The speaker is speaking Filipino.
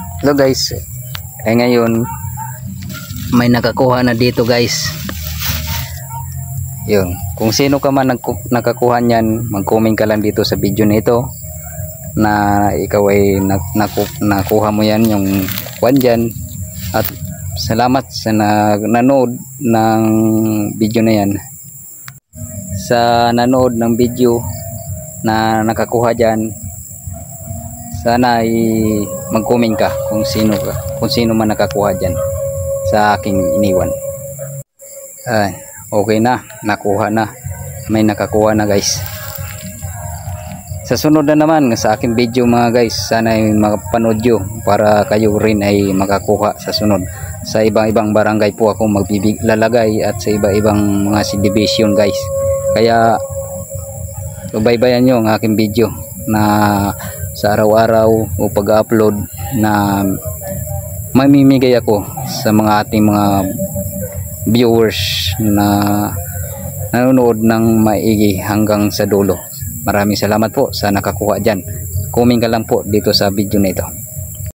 Hello guys, ngayon may nakakuha na dito guys. Yun, kung sino ka man nakakuha niyan, mag-comment ka lang dito sa video na ito na ikaw ay nakuha mo yan, yung kuwan dyan. At salamat sa nanood ng video na yan, sa nanood ng video na nakakuha dyan. Sana ay mag-comment ka kung sino man nakakuha dyan sa aking iniwan. Okay na, nakuha na, may nakakuha na guys. Sa sunod na naman sa aking video mga guys, sana ay mapanood nyo para kayo rin ay makakuha sa sunod. Sa ibang barangay po ako maglalagay at sa iba-ibang mga subdivision guys. Kaya subaybayan nyo ang aking video na sa araw-araw o pag-upload na mamimigay ako sa mga ating mga viewers na nanonood ng maigi hanggang sa dulo. Maraming salamat po sa nakakuha dyan. Comment ka lang po dito sa video na ito.